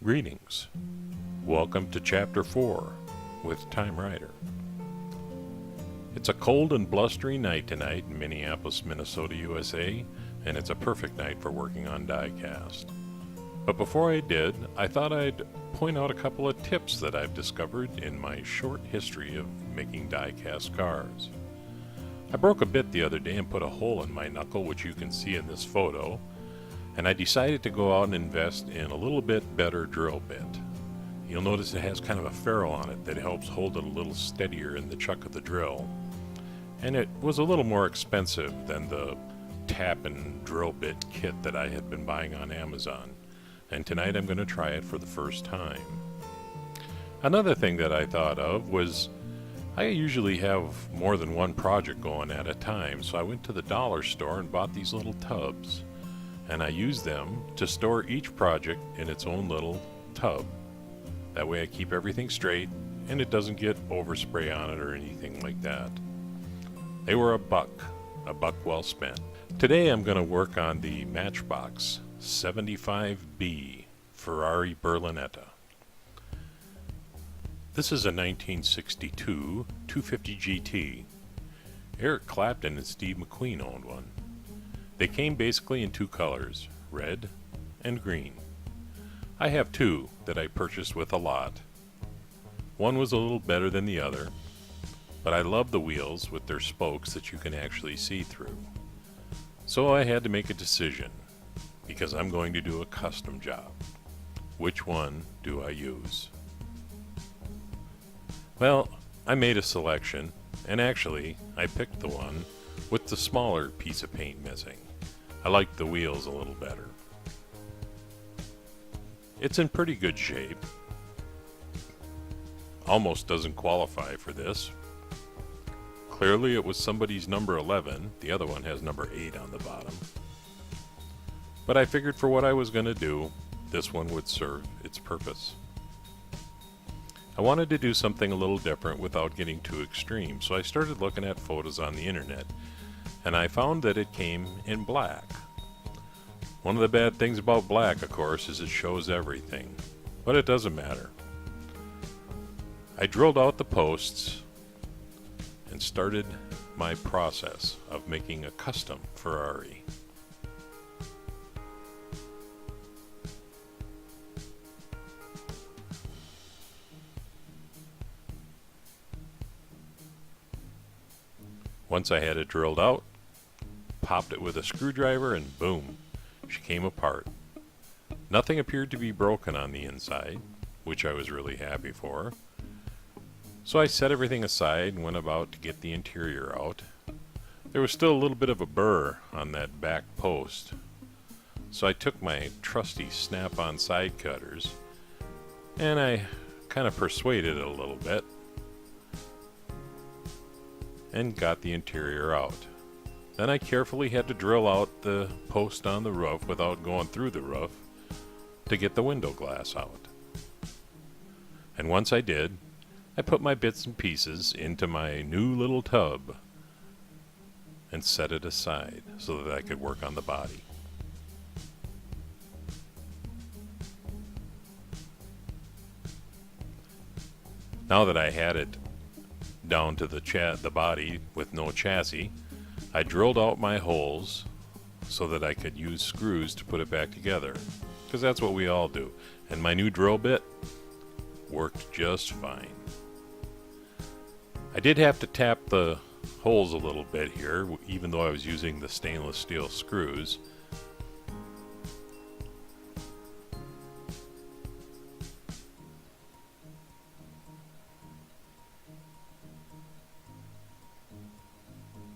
Greetings. Welcome to Chapter 4 with Time Rider. It's a cold and blustery night tonight in Minneapolis, Minnesota, USA, and it's a perfect night for working on die-cast. But before I did, I thought I'd point out a couple of tips that I've discovered in my short history of making die-cast cars. I broke a bit the other day and put a hole in my knuckle, which you can see in this photo, and I decided to go out and invest in a little bit better drill bit. You'll notice it has kind of a ferrule on it that helps hold it a little steadier in the chuck of the drill. And it was a little more expensive than the tap and drill bit kit that I had been buying on Amazon. And tonight I'm going to try it for the first time. Another thing that I thought of was I usually have more than one project going at a time, so I went to the dollar store and bought these little tubs. And I use them to store each project in its own little tub. That way I keep everything straight and it doesn't get overspray on it or anything like that. They were a buck well spent. Today I'm going to work on the Matchbox 75B Ferrari Berlinetta. This is a 1962 250 GT. Eric Clapton and Steve McQueen owned one. They came basically in two colors, red and green. I have two that I purchased with a lot. One was a little better than the other, but I love the wheels with their spokes that you can actually see through. So I had to make a decision, because I'm going to do a custom job. Which one do I use? Well, I made a selection, and actually I picked the one with the smaller piece of paint missing. I liked the wheels a little better. It's in pretty good shape. Almost doesn't qualify for this. Clearly it was somebody's number 11. The other one has number 8 on the bottom. But I figured for what I was going to do, this one would serve its purpose. I wanted to do something a little different without getting too extreme, so I started looking at photos on the internet, and I found that it came in black. One of the bad things about black, of course, is it shows everything, but it doesn't matter. I drilled out the posts and started my process of making a custom Ferrari. Once I had it drilled out, popped it with a screwdriver and boom, she came apart. Nothing appeared to be broken on the inside, which I was really happy for. So I set everything aside and went about to get the interior out. There was still a little bit of a burr on that back post, so I took my trusty snap-on side cutters and I kind of persuaded it a little bit and got the interior out. Then I carefully had to drill out the post on the roof without going through the roof to get the window glass out. And once I did, I put my bits and pieces into my new little tub and set it aside so that I could work on the body. Now that I had it down to the body with no chassis, I drilled out my holes so that I could use screws to put it back together, because that's what we all do. And my new drill bit worked just fine. I did have to tap the holes a little bit here, even though I was using the stainless steel screws.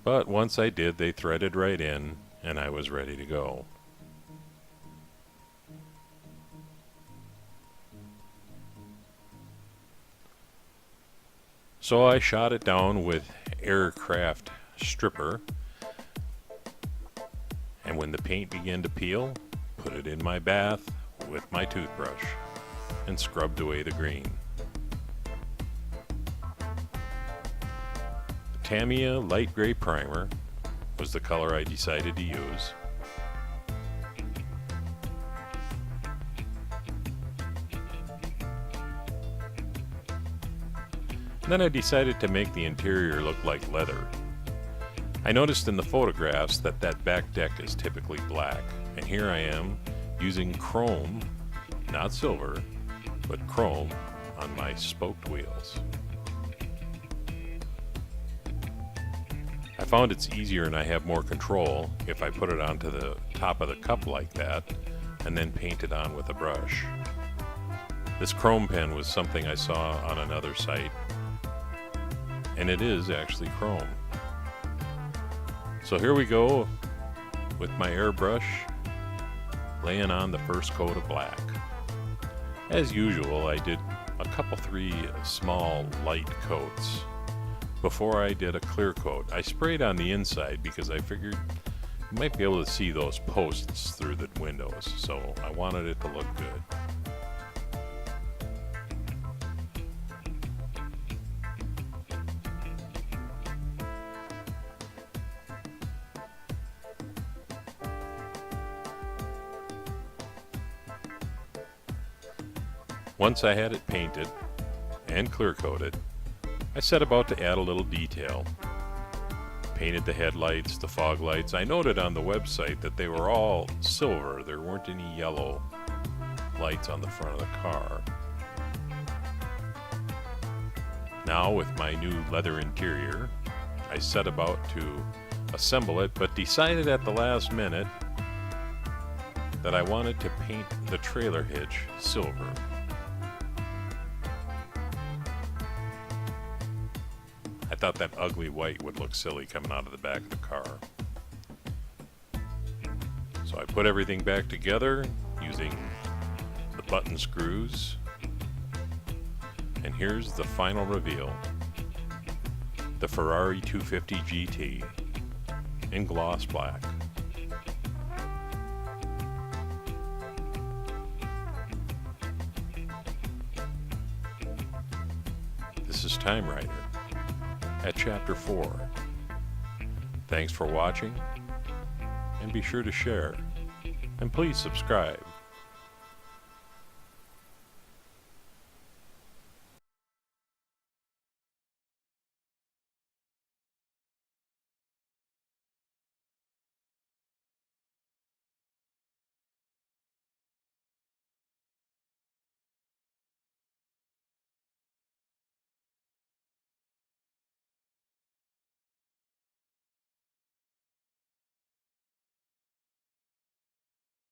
But once I did, they threaded right in, and I was ready to go. So I shot it down with aircraft stripper, and when the paint began to peel, put it in my bath with my toothbrush and scrubbed away the green. Tamiya light gray primer was the color I decided to use. Then I decided to make the interior look like leather. I noticed in the photographs that back deck is typically black, and here I am using chrome, not silver, but chrome on my spoked wheels. I found it's easier and I have more control if I put it onto the top of the cup like that and then paint it on with a brush. This chrome pen was something I saw on another site, and it is actually chrome. So here we go with my airbrush laying on the first coat of black. As usual, I did three small light coats before I did a clear coat. I sprayed on the inside because I figured you might be able to see those posts through the windows, so I wanted it to look good. Once I had it painted and clear coated, I set about to add a little detail. Painted the headlights, the fog lights. I noted on the website that they were all silver. There weren't any yellow lights on the front of the car. Now with my new leather interior, I set about to assemble it, but decided at the last minute that I wanted to paint the trailer hitch silver. I thought that ugly white would look silly coming out of the back of the car. So I put everything back together using the button screws. And here's the final reveal. The Ferrari 250 GT in gloss black. This is Time Rider at Chapter 4. Thanks for watching, and be sure to share, and please subscribe.